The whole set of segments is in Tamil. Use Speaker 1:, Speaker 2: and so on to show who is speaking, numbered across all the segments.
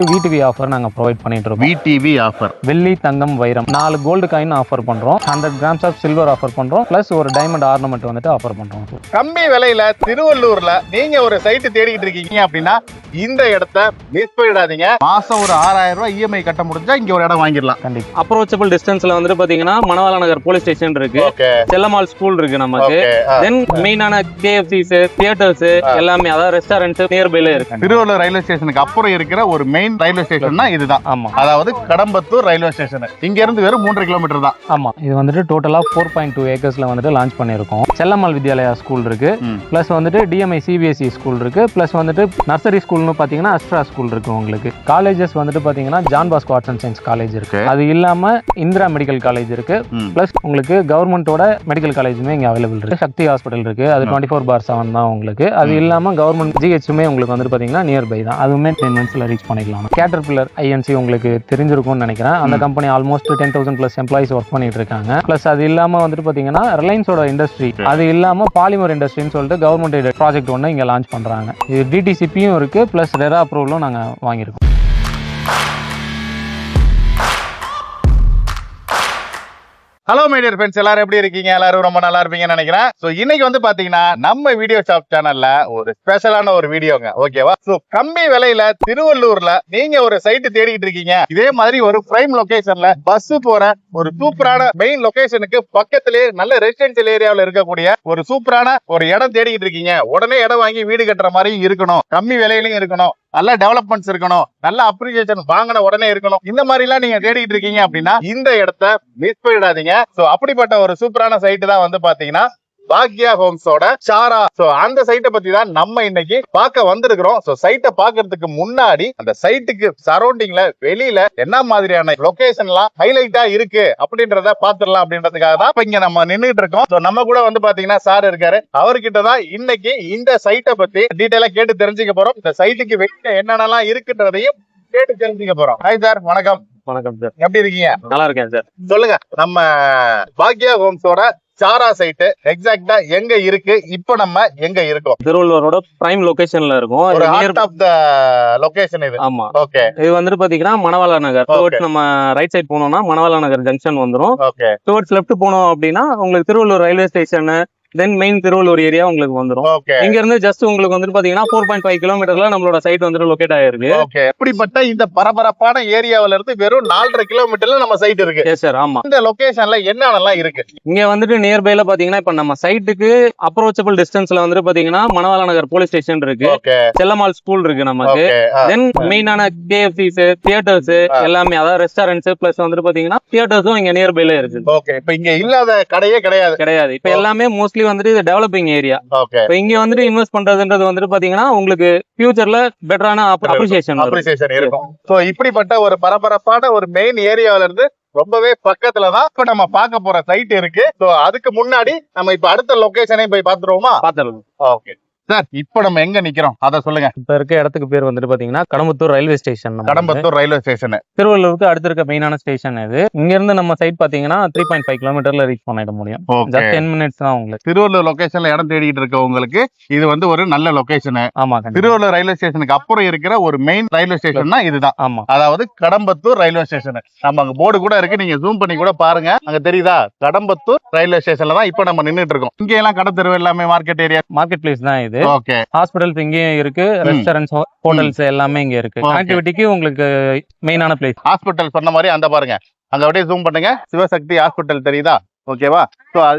Speaker 1: VTV ஆஃபர் நாங்கள் ப்ரொவைட் பண்ணிட்டு இருக்கோம்.
Speaker 2: VTV ஆஃபர்,
Speaker 1: வெள்ளி தங்கம் வைரம் 4 கோல்டு காயின் ஆஃபர் பண்றோம். 100 கிராம்ஸ் ஆஃப் சில்வர் ஆஃபர் பண்றோம். பிளஸ் ஒரு டைமண்ட் ஆர்னமெண்ட் வந்துட்டு ஆஃபர் பண்றோம்.
Speaker 2: கம்மி விலையில திருவள்ளூர்ல நீங்க ஒரு சைட் தேடிக்கிட்டு இருக்கீங்க அப்படின்னா இந்த இடத்த மிஸ் பண்ணிடாதீங்க. மாசம் ஒரு 6000 ரூபாய் EMI கட்ட முடிஞ்சா இங்க ஒரு இடம் வாங்கிடலாம்.
Speaker 1: கண்டிப்பா.
Speaker 3: அப்ரோச்சபிள் டிஸ்டன்ஸ்ல வந்துட்டு பாத்தீங்கன்னா மணவாள நகர் போலீஸ் ஸ்டேஷன் இருக்கு, செல்லம்மாள் ஸ்கூல் இருக்கு நமக்கு. தென் மெயினான KFCs, தியேட்டர்ஸ் எல்லாமே, அதாவது ரெஸ்டாரண்ட்ஸ் நியர்பைல இருக்கு.
Speaker 2: திருவள்ளூர் ரயில்வே ஸ்டேஷனுக்கு அப்புறம் இருக்கிற ஒரு மெயின் ரயில்வே ஸ்டேஷன் தான் இதுதான்.
Speaker 1: ஆமா,
Speaker 2: அதாவது கடம்பத்தூர் ரயில்வே ஸ்டேஷன். இங்க இருந்து வெறும் 3 கிலோமீட்டர் தான்.
Speaker 1: ஆமா, இது வந்துட்டு டோட்டலா 4.2 ஏக்கர்ஸ்ல வந்துட்டு லான்ச் பண்ணிருக்கோம். செல்லம்மாள் வித்யாலயா ஸ்கூல் இருக்கு, பிளஸ் வந்துட்டு DMI CBSE ஸ்கூல் இருக்கு, பிளஸ் வந்துட்டு நர்சரி ஸ்கூல்னு பாத்தீங்கன்னா அஸ்ட்ரா ஸ்கூல் இருக்கு. உங்களுக்கு காலேஜஸ் வந்துட்டு பாத்தீங்கன்னா John Bosco arts and science college இருக்கு. அது இல்லாம இந்திரா மெடிக்கல் காலேஜ் இருக்கு. பிளஸ் உங்களுக்கு கவர்மெண்டோட மெடிக்கல் காலேஜுமே இங்க அவைலபிள் இருக்கு. சக்தி ஹாஸ்பிட்டல் இருக்கு, அது 24/7 தான் உங்களுக்கு. அது இல்லாம கவர்மெண்ட் GHமே உங்களுக்கு வந்துட்டு பாத்தீங்கன்னா நியர்பை தான், அதுவுமே 10 மினிட்ஸ்ல ரீச் பண்ணிக்கலாம். கேட்டர்பில்லர் INC உங்களுக்கு தெரிஞ்சிருக்கும்னு நினைக்கிறேன். அந்த company almost 10,000 plus employees work பண்ணிட்டு இருக்காங்க. பிளஸ் அது இல்லாம வந்துட்டு பாத்தீங்கன்னா ரிலையன்ஸோட இண்டஸ்ட்ரி, அது இல்லாம பாலிமர் இண்டஸ்ட்ரின்னு சொல்லிட்டு கவர்மெண்ட் ப்ராஜெக்ட் ஒன்று இங்க லான்ச் பண்றாங்க. இது DTCPயும் இருக்கு, பிளஸ் ரெரா அப்ரூவலும் நாங்க வாங்கியிருக்கோம்.
Speaker 2: ஹலோ மை டியர் ஃப்ரெண்ட்ஸ், எல்லாரும் எப்படி இருக்கீங்க? எல்லாரும் ரொம்ப நல்லா இருப்பீங்கன்னு நினைக்கிறேன். சோ இன்னைக்கு வந்து பாத்தீங்கன்னா நம்ம வீடியோ ஷாப் சேனல்ல ஒரு ஸ்பெஷலான ஒரு வீடியோங்க, ஓகேவா? சோ கம்மி விலையில திருவள்ளூர்ல நீங்க ஒரு சைட் தேடிட்டு இருக்கீங்க, இதே மாதிரி ஒரு பிரைம் லொகேஷன்ல பஸ் போற ஒரு சூப்பரான மெயின் லொகேஷனுக்கு பக்கத்திலே நல்ல ரெசிடென்சியல் ஏரியாவில் இருக்கக்கூடிய ஒரு சூப்பரான ஒரு இடம் தேடிட்டு இருக்கீங்க. உடனே இடம் வாங்கி வீடு கட்டுற மாதிரி இருக்கணும், கம்மி விலையிலையும் இருக்கணும், நல்ல டெவலப்மெண்ட்ஸ் இருக்கணும், நல்ல அப்ரிசியேஷன் வாங்கின உடனே இருக்கணும், இந்த மாதிரி எல்லாம் நீங்க தேடிட்டு இருக்கீங்க அப்படின்னா இந்த இடத்த மிஸ் பண்ணிடாதீங்க. சோ அப்படிப்பட்ட ஒரு சூப்பரான சைட் தான் வந்து பாத்தீங்கன்னா பாக்யா ஹோம்ஸோட சாரா. சோ அந்த சைட்டை பத்தி தான் நம்ம இன்னைக்கு பார்க்க வந்திருக்கிறோம். சோ சைட்டை பாக்குறதுக்கு முன்னாடி அந்த சைட்டுக்கு சரௌண்டிங்ல வெளியில என்ன மாதிரியான லொகேஷன் எல்லாம் ஹைலைட்டா இருக்கு அப்படின்றத பாத்துடலாம் அப்படின்றதுக்காக தான் இப்ப இங்க நம்ம நின்றுட்டு இருக்கோம். சோ நம்ம கூட வந்து பாத்தீங்கன்னா சார் இருக்காரு, அவர்கிட்ட தான் இன்னைக்கு இந்த சைட்டை பத்தி டீடைலா கேட்டு தெரிஞ்சுக்க போறோம். இந்த சைட்டுக்கு வெளியில என்னென்னலாம் இருக்குன்றதையும் கேட்டு தெரிஞ்சுக்க போறோம். ஹாய் சார், வணக்கம்.
Speaker 3: வணக்கம் சார்,
Speaker 2: எப்படி இருக்கீங்க?
Speaker 3: நல்லா இருக்கேன் சார்.
Speaker 2: சொல்லுங்க, நம்ம பாக்யா ஹோம்ஸோட சாரா சைட் எக்ஸாக்ட்டா எங்க இருக்கு, இப்போ நம்ம எங்க இருக்கோம்?
Speaker 3: திருவள்ளூரோட பிரைம் லொகேஷன்ல இருக்கும்.
Speaker 2: ஒரு ஹார்ட் ஆஃப் த லொகேஷன் இது.
Speaker 3: ஆமா,
Speaker 2: ஓகே.
Speaker 3: இது வந்துட்டு பாத்தீங்கன்னா மணவாள நகர். டுவர்ட்ஸ் நம்ம ரைட் சைடு போனோம்னா மணவாள நகர் ஜங்ஷன் வந்துரும்.
Speaker 2: ஓகே.
Speaker 3: டுவர்ட்ஸ் லெஃப்ட் போனோம் அப்படின்னா உங்களுக்கு Tiruvallur railway station, then main Tiruvallur area உங்களுக்கு வந்துரும்.
Speaker 2: ஓகே.
Speaker 3: இங்க இருந்து ஜஸ்ட் உங்களுக்கு வந்துட்டு பாத்தீங்கன்னா 4.5 கிலோமீட்டர்ல நம்மளோட சைட் வந்துட்டு லொகேட் ஆயிருக்கு.
Speaker 2: ஓகே. இப்படிப்பட்ட இந்த பரபரப்பான ஏரியாவில இருந்து வெறும் 4.5 கிலோமீட்டர்ல நம்ம சைட் இருக்கு.
Speaker 3: எஸ் சார், ஆமா.
Speaker 2: இந்த லொகேஷன்ல என்னென்னலாம் இருக்கு?
Speaker 3: இங்க வந்துட்டு நியர்பைல பாத்தீங்கன்னா இப்ப நம்ம சைட்டுக்கு அப்ரோச்சபிள் டிஸ்டன்ஸ்ல வந்துட்டு பாத்தீங்கன்னா மணவாள நகர் போலீஸ் ஸ்டேஷன் இருக்கு,
Speaker 2: ஓகே,
Speaker 3: செல்லம்மாள் ஸ்கூல் இருக்கு நமக்கு. தென் மெயினான KFCs, தியேட்டர்ஸ் எல்லாமே, அதாவது ரெஸ்டாரண்ட்ஸ் பிளஸ் வந்துட்டு பாத்தீங்கன்னா தியேட்டர்ஸும் இங்க நியர்பைல இருக்கு.
Speaker 2: ஓகே. இப்ப இங்க இல்லாத கடையே கிடையாது.
Speaker 3: இப்ப எல்லாமே மோஸ்ட்லி வந்துட்டு இது டெவலப்பிங் ஏரியா.
Speaker 2: ஓகே.
Speaker 3: இப்ப இங்க வந்துட்டு இன்வெஸ்ட் பண்றதுன்றது வந்துட்டு பாத்தீங்கன்னா உங்களுக்கு ஃபியூச்சர்ல பெட்டரான அப்ரிசியேஷன்
Speaker 2: இருக்கும். சோ இப்படிப்பட்ட ஒரு பரபரப்பான ஒரு மெயின் ஏரியாவில இருந்து ரொம்பவே பக்கத்துலதான் இப்ப நம்ம பார்க்க போற சைட் இருக்கு. சோ அதுக்கு முன்னாடி நம்ம இப்ப அடுத்த லொகேஷனையும் போய் பாத்துருவோமா?
Speaker 3: பாத்துருவோம்.
Speaker 2: ஓகே சார், இப்ப நம்ம எங்க நிக்கிறோம் அத சொல்லுங்க.
Speaker 1: இப்ப இருக்க இடத்துக்கு பேர் வந்துட்டு பாத்தீங்கன்னா Kadambathur railway station.
Speaker 2: Kadambathur railway station
Speaker 1: திருவள்ளூருக்கு அடுத்து இருக்க மெயினான ஸ்டேஷன் இது. இங்க இருந்து நம்ம சைட் பாத்தீங்கன்னா 3.5 கிலோமீட்டர்ல ரீச் பண்ணிட முடியும். ஜஸ்ட் 10 மினிட்ஸ் தான் உங்களுக்கு.
Speaker 2: திருவள்ளூர் லொகேஷன்ல இடம் தேடிட்டு இருக்கவங்களுக்கு இது வந்து ஒரு நல்ல லொகேஷன்.
Speaker 1: ஆமா,
Speaker 2: திருவள்ளூர் ரயில்வே ஸ்டேஷனுக்கு அப்புறம் இருக்கிற ஒரு மெயின் ரயில்வே ஸ்டேஷன் தான் இதுதான்.
Speaker 1: ஆமா,
Speaker 2: அதாவது கடம்பத்தூர் ரயில்வே ஸ்டேஷன். நம்ம அங்க போர்டு கூட இருக்கு, நீங்க ஜூம் பண்ணி கூட பாருங்க, அங்க தெரியுதா? கடம்பத்தூர் ரயில்வே ஸ்டேஷன்ல தான் இப்ப நம்ம நின்னுட்டு இருக்கோம். இங்க எல்லாம் கடை தெருவு எல்லாமே மார்க்கெட் ஏரியா,
Speaker 1: மார்க்கெட் பிளேஸ் தான் இது.
Speaker 2: ஓகே.
Speaker 1: ஹாஸ்பிட்டல்ஸ் இங்கேயும் இருக்கு, ரெஸ்டாரண்ட்ஸ், ஹோட்டல்ஸ் எல்லாமே இங்க இருக்கு. கனெக்டிவிட்டிக்கு உங்களுக்கு மெயினான பிளேஸ்.
Speaker 2: ஹாஸ்பிட்டல் சொன்ன மாதிரி அந்த பாருங்க, அங்க அப்படியே ஜூம் பண்ணுங்க, சிவசக்தி ஹாஸ்பிட்டல் தெரியுதா? ஓகேவா?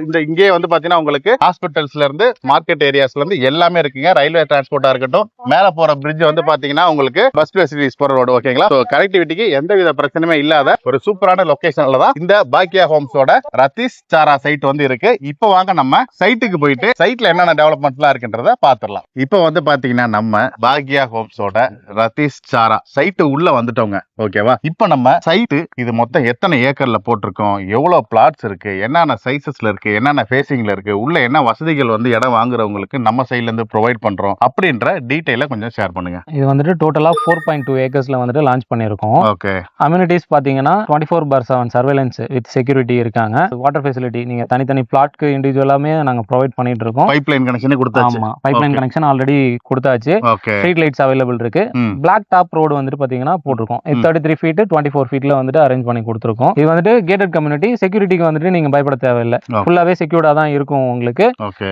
Speaker 2: இந்த இங்கே வந்து பாத்தீங்கன்னா உங்களுக்கு ஹாஸ்பிட்டல்ஸ்ல இருந்து மார்க்கெட் ஏரியாஸ்ல இருந்து எல்லாமே இருக்குங்க. ரயில்வே டிரான்ஸ்போர்ட்டா இருக்கட்டும், மேல போற பிரிட்ஜ் வந்து பாத்தீங்கன்னா உங்களுக்கு பஸ் ஃபெசிலிட்டிஸ் போற ரோடு. ஓகேங்களா? கனெக்டிவிட்டிக்கு எந்தவித பிரச்சனையுமே இல்லாத ஒரு சூப்பரான லொகேஷன்ல தான் இந்த பாக்யா ஹோம்ஸோட ரதீஷ் சாரா சைட் வந்து இருக்கு. இப்போ வாங்க நம்ம சைட்டுக்கு போயிட்டு சைட்ல என்னென்ன டெவலப்மெண்ட்லாம் இருக்குன்றத பாத்துடலாம். இப்போ வந்து பாத்தீங்கன்னா நம்ம பாக்யா ஹோம்ஸோட ரதீஷ் சாரா சைட்டு உள்ள வந்துட்டோங்க. ஓகேவா? இப்போ நம்ம சைட்டு இது மொத்தம் எத்தனை ஏக்கர்ல போட்டிருக்கோம், எவ்வளவு பிளாட்ஸ் இருக்கு, என்னென்ன சைசஸ்ல இருக்கு, என்னென்ன ஃபேசிங்ல இருக்கு, உள்ள என்ன வசதிகள் வந்து இடம் வாங்குறவங்களுக்கு நம்ம சைட்ல இருந்து ப்ரொவைட் பண்றோம் அப்படின்ற டீடைல கொஞ்சம் ஷேர் பண்ணுங்க.
Speaker 1: இது வந்துட்டு டோட்டலா 4.2 ஏக்கர்ஸ்ல வந்துட்டு லான்ச் பண்ணிருக்கோம்.
Speaker 2: ஓகே.
Speaker 1: அம்யூனிட்டிஸ் பாத்தீங்கன்னா 24/7 சர்வேலன்ஸ் வித் செக்யூரிட்டி இருக்காங்க. வாட்டர் ஃபெசிலிட்டி நீங்க தனித்தனி பிளாட்க்கு இண்டிவிஜுவலாமே நாங்க ப்ரொவைட் பண்ணிட்டு இருக்கோம்.
Speaker 2: பைப்லைன் கனெக்ஷனே கொடுத்தாச்சு.
Speaker 1: ஆமா, பைப்லைன் கனெக்ஷன் ஆல்ரெடி கொடுத்தாச்சு.
Speaker 2: ஓகே.
Speaker 1: ஸ்ட்ரீட் லைட்ஸ் அவைலபிள் இருக்கு. பிளாக் டாப் ரோடு வந்துட்டு பாத்தீங்கன்னா போட்டிருக்கோம். 33 ஃபீட் 24 ஃபீட்ல வந்துட்டு அரேஞ்ச் பண்ணி கொடுத்துருக்கோம். இது வந்துட்டு கேட்டட் கம்யூனிட்டி. செக்யூரிட்டிக்கு வந்துட்டு நீங்க பயப்பட தேவையில்லை. ஃபுல்லாவே செக்யூர்டா தான் இருக்கும் உங்களுக்கு.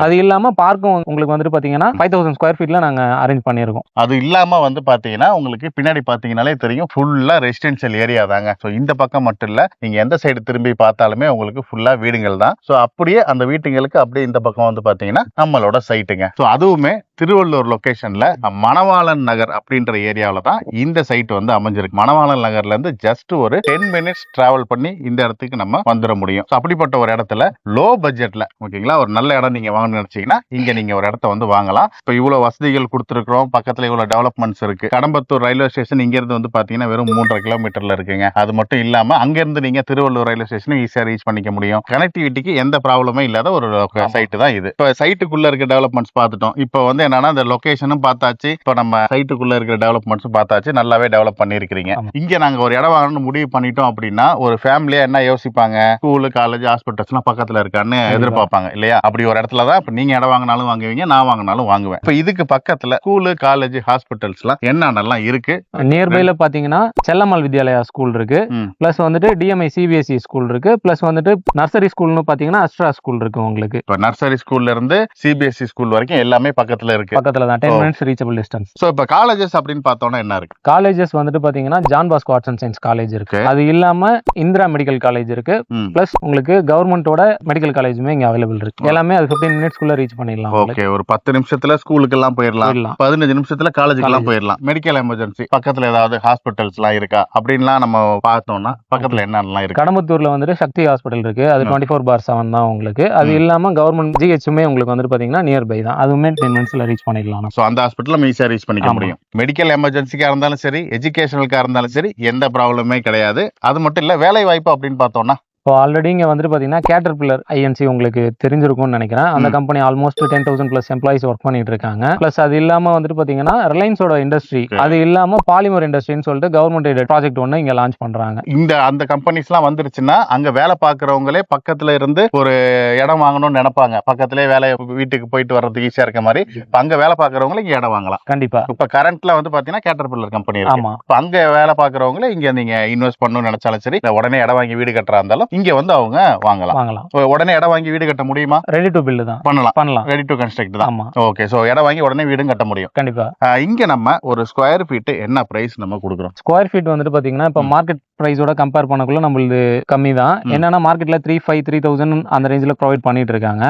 Speaker 1: அது இல்லாம பார்க்கும் உங்களுக்கு வந்துட்டு பாத்தீங்கன்னா 5000 ஸ்கொயர் ஃபீட்ல நாங்க அரேஞ்ச் பண்ணிருக்கோம்.
Speaker 2: அது இல்லாம வந்து பாத்தீங்கன்னா உங்களுக்கு பின்னாடி பாத்தீங்கன்னாலே தெரியும் ஃபுல்லா ரெசிடென்ஷியல் ஏரியா தாங்க. சோ இந்த பக்கம் மட்டும் இல்ல, நீங்க எந்த சைடு திரும்பி பார்த்தாலுமே உங்களுக்கு ஃபுல்லா வீடுகள் தான். சோ அப்படியே அந்த வீட்டுங்களுக்கு அப்படியே இந்த பக்கம் வந்து பாத்தீங்கன்னா நம்மளோட சைட்டுங்க. சோ அதுவுமே திருவள்ளூர் லொகேஷன்ல மணவாளன் நகர் அப்படின்ற ஏரியாவில தான் இந்த சைட் வந்து அமைஞ்சிருக்கு. மணவாளன் நகர்ல இருந்து ஜஸ்ட் ஒரு 10 மினிட்ஸ் டிராவல் பண்ணி இந்த இடத்துக்கு நம்ம வந்துட முடியும். அப்படிப்பட்ட ஒரு இடத்துல லோ பட்ஜெட்ல ஓகேங்களா ஒரு நல்ல இடம் நீங்க வாங்கணும்னு நினைச்சீங்கன்னா இங்க நீங்க ஒரு இடத்த வந்து வாங்கலாம். இப்ப இவ்வளவு வசதிகள் கொடுத்துருக்கோம், பக்கத்துல இவ்வளவு டெவலப்மெண்ட்ஸ் இருக்கு. கடம்பத்தூர் ரயில்வே ஸ்டேஷன் இங்க இருந்து வந்து பாத்தீங்கன்னா வெறும் 3.5 கிலோமீட்டர்ல இருக்குங்க. அது மட்டும் இல்லாம அங்க இருந்து நீங்க திருவள்ளூர் ரயில்வே ஸ்டேஷன் ஈஸியா ரீச் பண்ணிக்க முடியும். கனெக்டிவிட்டிக்கு எந்த ப்ராப்ளமே இல்லாத ஒரு சைட் தான் இது. இப்ப சைட்டுக்குள்ள இருக்க டெவலப்மெண்ட்ஸ் பார்த்துட்டோம். இப்போ வந்து என்னன்னா இந்த லொகேஷனும் பார்த்தாச்சு, இப்போ நம்ம சைட்டுக்குள்ள இருக்கிற டெவலப்மெண்ட்ஸும் பார்த்தாச்சு, நல்லாவே டெவலப் பண்ணிருக்கீங்க. இங்க நாங்க ஒரு இடம் வாங்கணும்னு முடிவு பண்ணிட்டோம் அப்படின்னா ஒரு ஃபேமிலியா என்ன யோசிப்பாங்க, ஸ்கூலு காலேஜ் ஹாஸ்பிட்டல்ஸ் எல்லாம் பக்கத்துல இருக்கான்னு எதிர்பார்ப்பாங்க இல்லையா? அப்படி ஒரு இடத்துல தான் இப்ப நீங்க இடம் வாங்கினாலும் வாங்குவீங்க, நான் வாங்கினாலும் வாங்குவேன். இப்ப இதுக்கு பக்கத்துல ஸ்கூலு காலேஜ் ஹாஸ்பிட்டல்ஸ் எல்லாம் என்னென்னலாம் இருக்கு?
Speaker 1: நியர்பைல பாத்தீங்கன்னா செல்லம்மாள் வித்யாலயா ஸ்கூல் இருக்கு, பிளஸ் வந்துட்டு டிஎம்ஐ சிபிஎஸ்இ ஸ்கூல் இருக்கு, பிளஸ் வந்துட்டு நர்சரி ஸ்கூல்னு பாத்தீங்கன்னா அஸ்ட்ரா ஸ்கூல் இருக்கு உங்களுக்கு.
Speaker 2: இப்ப நர்சரி ஸ்கூல்ல இருந்து சிபிஎஸ்இ ஸ்கூல் வரைக்கும் எல்லாமே பக்கத்துல இருக்கு.
Speaker 1: பக்கத்துல தான் 10 மினிட்ஸ் ரீச்சபிள் டிஸ்டன்ஸ்.
Speaker 2: சோ இப்ப காலேஜஸ் அப்படின்னு பார்த்தோம்னா என்ன இருக்கு?
Speaker 1: காலேஜஸ் வந்துட்டு பாத்தீங்கன்னா John Bosco arts and science college இருக்கு. அது இல்லாம இந்திரா மெடிக்கல் காலேஜ் இருக்கு. பிளஸ் உங்களுக்கு கவர்மெண்டோட மெடிக்கல் காலேஜுமே இங்க அவைலபிள் இருக்கு. எல்லாமே அது 15 மினிட்ஸ்க்குள்ள ரீச் பண்ணிடலாம்.
Speaker 2: ஓகே. ஒரு 10 நிமிஷத்துல ஸ்கூலுக்கு எல்லாம் போயிடலாம், 15 நிமிஷத்துல காலேஜுக்கு எல்லாம் போயிடலாம். மெடிக்கல் எமர்ஜென்சி பக்கத்துல ஏதாவது ஹாஸ்பிட்டல்ஸ் எல்லாம் இருக்கா அப்படின்லாம் நம்ம பார்த்தோம்னா பக்கத்துல என்னென்னலாம் இருக்கு?
Speaker 1: கடம்பத்தூர்ல வந்துட்டு சக்தி ஹாஸ்பிட்டல் இருக்கு. அது 24/7 தான் உங்களுக்கு. அது இல்லாம கவர்மெண்ட் ஜிஹெச்மே உங்களுக்கு வந்துட்டு பாத்தீங்கன்னா நியர்பை தான். அதுவுமே 10 மினிட்ஸ்ல ரீச் பண்ணிடலாம்.
Speaker 2: சோ அந்த ஹாஸ்பிட்டல் ஈஸியா ரீச் பண்ணிக்க முடியும். மெடிக்கல் எமர்ஜென்சிக்கா இருந்தாலும் சரி, எஜுகேஷனலுக்கா இருந்தாலும் சரி, எந்த ப்ராப்ளமே கிடையாது. அது மட்டும் இல்ல, வேலை வாய்ப்பு அப்படின்னு பார்த்தோம்னா
Speaker 1: இப்போ ஆல்ரெடி இங்கே வந்துட்டு பார்த்தீங்கன்னா கேட்டர்பில்லர் ஐஎன்சி உங்களுக்கு தெரிஞ்சிருக்கும்னு நினைக்கிறேன். அந்த company almost 10,000 plus employees work பண்ணிட்டு இருக்காங்க. பிளஸ் அது இல்லாம வந்துட்டு பார்த்தீங்கன்னா ரிலையன்ஸோட இண்டஸ்ட்ரி, அது இல்லாம பாலிமர் இண்டஸ்ட்ரின்னு சொல்லிட்டு கவர்மெண்ட் ப்ராஜெக்ட் ஒன்று இங்க லான்ச் பண்றாங்க.
Speaker 2: அந்த கம்பெனிஸ் எல்லாம் வந்துருச்சுன்னா அங்க வேலை பார்க்கறவங்களே பக்கத்துல இருந்து ஒரு இடம் வாங்கணும்னு நினைப்பாங்க. பக்கத்திலே வேலை வீட்டுக்கு போயிட்டு வர்றதுக்கு ஈஸியா இருக்க மாதிரி அங்க வேலை பார்க்கறவங்களே இங்க இடம் வாங்கலாம்.
Speaker 1: கண்டிப்பா.
Speaker 2: இப்ப கரண்ட்ல வந்து பாத்தீங்கன்னா கேட்டர்பில்லர் கம்பெனி இருக்கு.
Speaker 1: ஆமா.
Speaker 2: அங்க வேலை பார்க்கறவங்களே இங்க நீங்க இன்வெஸ்ட் பண்ணணும்னு நினைச்சாலும் சரி, உடனே இடம் வாங்கி வீடு கட்டுறா இருந்தாலும் இங்க வந்து அவங்க வாங்கலாம். உடனே இடம் வாங்கி வீடு கட்ட முடியுமா?
Speaker 1: ரெடி டு பில்ட் தான் பண்ணலாம்.
Speaker 2: ரெடி டு கன்ஸ்ட்ரக்ட் தான்.
Speaker 1: ஆமா.
Speaker 2: ஓகே. சோ இடம் வாங்கி உடனே வீடும் கட்ட முடியும்.
Speaker 1: கண்டிப்பா.
Speaker 2: இங்க நம்ம ஒரு ஸ்கொயர் ஃபீட் என்ன பிரைஸ் நம்ம கொடுக்குறோம்?
Speaker 1: ஸ்கொயர் ஃபீட் வந்துட்டு பாத்தீங்கன்னா இப்ப மார்க்கெட் பிரைஸோட கம்பேர் பண்ணக்குள்ள நம்மளுக்கு கம்மி தான். என்னன்னா மார்க்கெட்ல 3,500 அந்த ரேஞ்சில ப்ரொவைட் பண்ணிட்டு இருக்காங்க.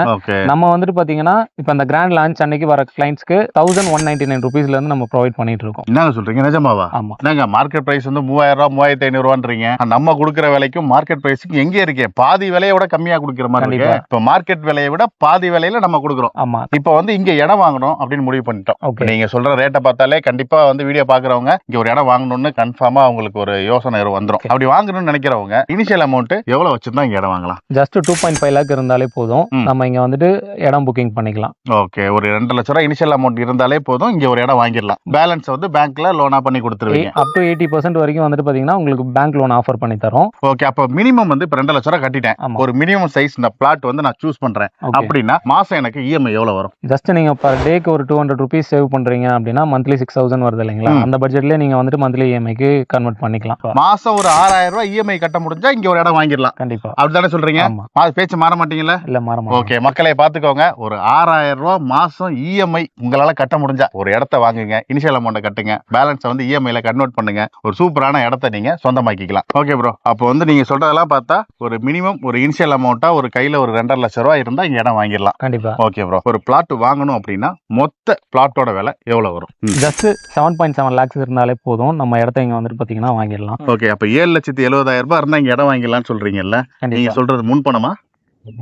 Speaker 1: நம்ம வந்துட்டு பாத்தீங்கன்னா இப்ப அந்த கிராண்ட் லான்ச் அன்னைக்கு வர கிளைண்ட்ஸ்க்கு 1,199 ருபீஸ்ல இருந்து நம்ம ப்ரொவைட் பண்ணிட்டு இருக்கோம்.
Speaker 2: என்ன சொல்றீங்க? நிஜமாவா?
Speaker 1: ஆமா.
Speaker 2: என்னங்க மார்க்கெட் பிரைஸ் வந்து 3,000 ரூபாய் 3,500 ரூபான்றீங்க. நம்ம கொடுக்குற விலைக்கும் மார்க்கெட் பிரைஸ்க்கு எங்க இருக்கே? பாதி விலையோட கம்மியா கொடுக்குற மாதிரி இருக்கு. இப்ப மார்க்கெட் விலையை விட பாதி விலையில நம்ம கொடுக்குறோம்.
Speaker 1: ஆமா.
Speaker 2: இப்ப வந்து இங்க இடம் வாங்கணும் அப்படின்னு முடிவு பண்ணிட்டோம். நீங்க சொல்ற ரேட்டை பார்த்தாலே கண்டிப்பா வந்து வீடியோ பாக்குறவங்க இங்க ஒரு இடம் வாங்கணும்னு கன்ஃபார்மா அவங்களுக்கு ஒரு யோசனை வந்துரும். அப்படி வாங்கணும்னு நினைக்கிறவங்க இனிஷியல் அமௌண்ட் எவ்வளவு வச்சிருந்தா இங்க இடம் வாங்கலாம்?
Speaker 1: ஜஸ்ட் 2.5 லாக் இருந்தாலே போதும், நம்ம இங்க வந்துட்டு இடம் புக்கிங் பண்ணிக்கலாம்.
Speaker 2: ஓகே. ஒரு 2 லட்சம் ரூபாய் இனிஷியல் அமௌண்ட் இருந்தாலே போதும், இங்க ஒரு இடம் வாங்கிடலாம். பேலன்ஸ் வந்து பேங்க்ல லோனா பண்ணி கொடுத்துருவீங்க.
Speaker 1: அப் டு 80% வரைக்கும் வந்துட்டு பாத்தீங்கன்னா உங்களுக்கு பேங்க் லோன் ஆஃபர் பண்ணி தரோம்.
Speaker 2: ஓகே. அப்ப மினிமம் வந்து 2 லட்சம் ரூபாய் கட்டிட்டேன், ஒரு மினிமம் சைஸ் இந்த பிளாட் வந்து நான் சூஸ் பண்றேன் அப்படின்னா மாசம் எனக்கு இஎம்ஐ எவ்வளவு வரும்?
Speaker 1: ஜஸ்ட் நீங்க பர் டேக்கு ஒரு 200 ருபீஸ் சேவ் பண்றீங்க அப்படின்னா மந்த்லி 6,000 வருது இல்லைங்களா? அந்த பட்ஜெட்ல நீங்க வந்துட்டு மந்த்லி இஎம்ஐக்கு கன்வெர்ட் பண்ணிக்கலாம்.
Speaker 2: மாசம் ஒரு 6,000 ரூபாய் இஎம்ஐ கட்ட முடிஞ்சா இங்க ஒரு இடம் வாங்கிடலாம்.
Speaker 1: கண்டிப்பா.
Speaker 2: அப்படிதானே சொல்றீங்க? பேச்சு மாற மாட்டீங்களா?
Speaker 1: இல்ல மாற மாட்டோம்.
Speaker 2: ஓகே. மக்களை பாத்துக்கோங்க, ஒரு 6,000 ரூபாய் மாசம் இஎம்ஐ உங்களால கட்ட முடிஞ்சா ஒரு இடத்த வாங்குங்க, இனிஷியல் அமௌண்ட் கட்டுங்க, பேலன்ஸ் வந்து இஎம்ஐல கன்வெர்ட் பண்ணுங்க, ஒரு சூப்பரான இடத்த நீங்க சொந்தமாக்கிக்கலாம். Okay bro. அப்போ வந்து நீங்க சொல்றதெல்லாம் பார்த்தா ஒரு மினிமம் ஒரு இனிஷியல் அமௌண்டா ஒரு கையில ஒரு 2.5 லட்சம் ரூபாய் இருந்தா இங்க இடம் வாங்கிடலாம்.
Speaker 1: கண்டிப்பா.
Speaker 2: Okay bro. ஒரு பிளாட் வாங்கணும் அப்படின்னா மொத்த பிளாட்டோட விலை எவ்வளவு வரும்?
Speaker 1: ஜஸ்ட் 7.7 லாக்ஸ் இருந்தாலே போதும், நம்ம இடத்த இங்க வந்துட்டு பாத்தீங்கன்னா வாங்கிடலாம்.
Speaker 2: ஓகே. அப்ப 7,70,000 ரூபாய் இருந்தா இங்க இடம் வாங்கிடலாம்னு சொல்றீங்கல்ல, நீங்க சொல்றது முன்பணமா?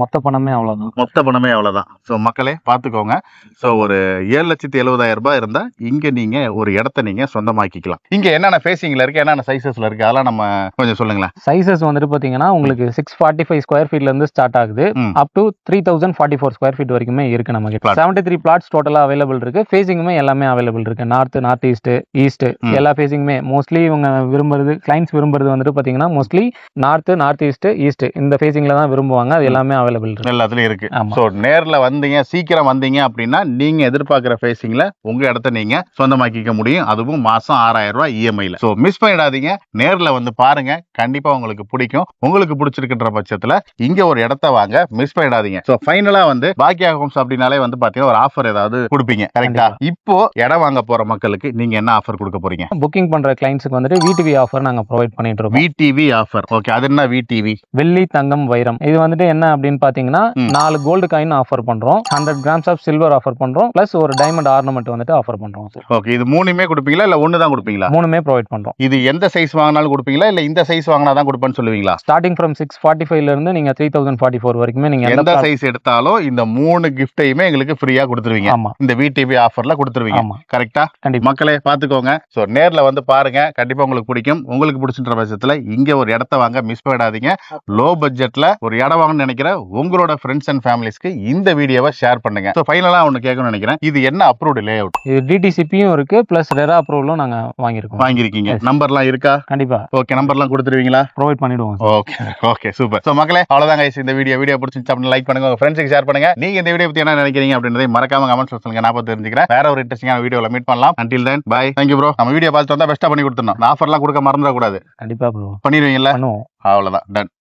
Speaker 1: மொத்த பணமே அவ்வளவுதான்.
Speaker 2: மொத்த பணமே அவ்வளவுதான். சோ மக்களே பாத்துக்கோங்க. சோ ஒரு 7,70,000 ரூபாய் இருந்தா இங்க நீங்க ஒரு இடத்த நீங்க சொந்தமாக்கிக்கலாம். இங்க என்னென்ன ஃபேசிங்ல இருக்கு, என்னென்ன சைசஸ்ல இருக்கு, அதெல்லாம் நம்ம கொஞ்சம் சொல்லுங்களேன்.
Speaker 1: சைசஸ் வந்துட்டு பாத்தீங்கன்னா உங்களுக்கு 645 ஸ்கொயர் ஃபீட்ல இருந்து ஸ்டார்ட் ஆகுது அப் டு 3044 ஸ்கொயர் ஃபீட் வரைக்குமே இருக்கு நமக்கு. 73 பிளாட்ஸ் டோட்டலா அவைலபிள் இருக்கு. ஃபேசிங்குமே எல்லாமே அவைலபிள் இருக்கு. நார்த் ஈஸ்ட் ஈஸ்ட் எல்லா ஃபேசிங்குமே மோஸ்ட்லி இவங்க விரும்புறது, கிளைண்ட்ஸ் விரும்புறது வந்துட்டு பாத்தீங்கன்னா மோஸ்ட்லி நார்த் ஈஸ்ட் ஈஸ்ட் இந்த ஃபேசிங்ல தான் விரும்புவாங்க. அது எல்லாமே அவைலபிள் இருக்கு.
Speaker 2: எல்லாத்துலயும் இருக்கு. சோ நேர்ல வந்தீங்க, சீக்கிரம் வந்தீங்க அப்படின்னா நீங்க எதிர்பார்க்கிற ஃபேசிங்ல உங்க இடத்த நீங்க சொந்தமாக்கிக்க முடியும். அதுவும் மாசம் 6,000 ரூபாய் இஎம்ஐல. சோ மிஸ் பண்ணிடாதீங்க, நேர்ல வந்து பாருங்க, கண்டிப்பா உங்களுக்கு பிடிக்கும். உங்களுக்கு பிடிச்சிருக்கின்ற பட்சத்துல இங்க ஒரு இடத்த வாங்க, மிஸ் பண்ணிடாதீங்க. சோ ஃபைனலா வந்து பாக்கியா ஹோம்ஸ் அப்படினாலே வந்து பாத்தீங்கன்னா ஒரு ஆஃபர் ஏதாவது கொடுப்பீங்க, கரெக்டா? இப்போ இடம் வாங்க போற மக்களுக்கு நீங்க என்ன ஆஃபர் கொடுக்க போறீங்க?
Speaker 1: புக்கிங் பண்ற கிளைண்ட்ஸ்க்கு வந்துட்டு விடிவி ஆஃபர் நாங்க ப்ரொவைட் பண்ணிட்டு இருக்கோம்.
Speaker 2: VTV offer. ஓகே, அது என்ன விடிவி?
Speaker 1: வெள்ளி தங்கம் வைரம். இது வந்துட்டு என்ன அப்படின்னு பாத்தீங்கன்னா 4 கோல்டு காயின் ஆஃபர் பண்றோம், 100 கிராம்ஸ் ஆஃப் சில்வர் ஆஃபர் பண்றோம், பிளஸ் ஒரு டைமண்ட் ஆர்னமெண்ட் வந்துட்டு ஆஃபர் பண்றோம் சார்.
Speaker 2: ஓகே, இது மூணுமே கொடுப்பீங்களா இல்ல ஒன்னு தான் கொடுப்பீங்களா?
Speaker 1: மூணுமே ப்ரொவைட் பண்றோம்.
Speaker 2: இது எந்த சைஸ் வாங்கினாலும் கொடுப்பீங்களா இல்ல இந்த சைஸ் வாங்கினா தான் கொடுப்பேன்னு சொல்லுவீங்களா?
Speaker 1: ஸ்டார்டிங் ஃப்ரம் 645 ல இருந்து நீங்க 3044 வரைக்குமே நீங்க
Speaker 2: எந்த சைஸ் எடுத்தாலும் இந்த 3 கிஃப்டையுமே எங்களுக்கு ஃப்ரீயா கொடுத்துருவீங்க.
Speaker 1: ஆமா,
Speaker 2: இந்த விடிவி ஆஃபர்ல கொடுத்துருவீங்க.
Speaker 1: ஆமா,
Speaker 2: கரெக்டா?
Speaker 1: கண்டிப்பா.
Speaker 2: மக்களே பாத்துக்கோங்க. சோ நேர்ல வந்து பாருங்க, கண்டிப்பா உங்களுக்கு பிடிக்கும். உங்களுக்கு பிடிச்சின்ற பட்சத்துல இங்க ஒரு இடத்த வாங்க, மிஸ் பண்ணிடாதீங்க. லோ பட்ஜெட்ல ஒரு இடம் வாங்கணும்னு நினைக்கிற உங்களோட ஃப்ரெண்ட்ஸ் அண்ட் ஃபேமிலிஸ்க்கு இந்த வீடியோவை ஷேர் பண்ணுங்க. சோ ஃபைனலா ஒன்னு கேட்கணும்னு நினைக்கிறேன், இது என்ன அப்ரூவ்டு லே அவுட்?
Speaker 1: இது டிடிசிபியும் இருக்கு, பிளஸ் ரெரா அப்ரூவலும் நாங்க வாங்கியிருக்கீங்க.
Speaker 2: நம்பர்லாம் இருக்கா?
Speaker 1: கண்டிப்பா.
Speaker 2: ஓகே, நம்பர்லாம் கொடுத்துருவீங்களா?
Speaker 1: ப்ரொவைட் பண்ணிடுவோம்.
Speaker 2: Okay super. சோ மக்களே அவ்வளவுதான் guys, இந்த வீடியோ பிடிச்சிருந்துச்சு அப்படினா லைக் பண்ணுங்க, உங்க ஃப்ரெண்ட்ஸ்க்கு ஷேர் பண்ணுங்க. நீங்க இந்த வீடியோ பத்தி என்ன நினைக்கிறீங்க அப்படின்றதை மறக்காம கமெண்ட்ஸ்ல சொல்லுங்க, நான் பார்த்து தெரிஞ்சுக்கிறேன். வேற ஒரு இன்ட்ரெஸ்டிங்கான வீடியோல மீட் பண்ணலாம். until then bye, thank you bro. நம்ம வீடியோ பார்த்து வந்தா பெஸ்டா பண்ணி கொடுத்துறோம். ஆஃபர்லாம் கொடுக்க மறந்துட கூடாது.
Speaker 1: கண்டிப்பா ப்ரோ
Speaker 2: பண்ணிடுவீங்கல்ல?
Speaker 1: பண்ணுவோம்.
Speaker 2: அவ்வளவுதான், டன்.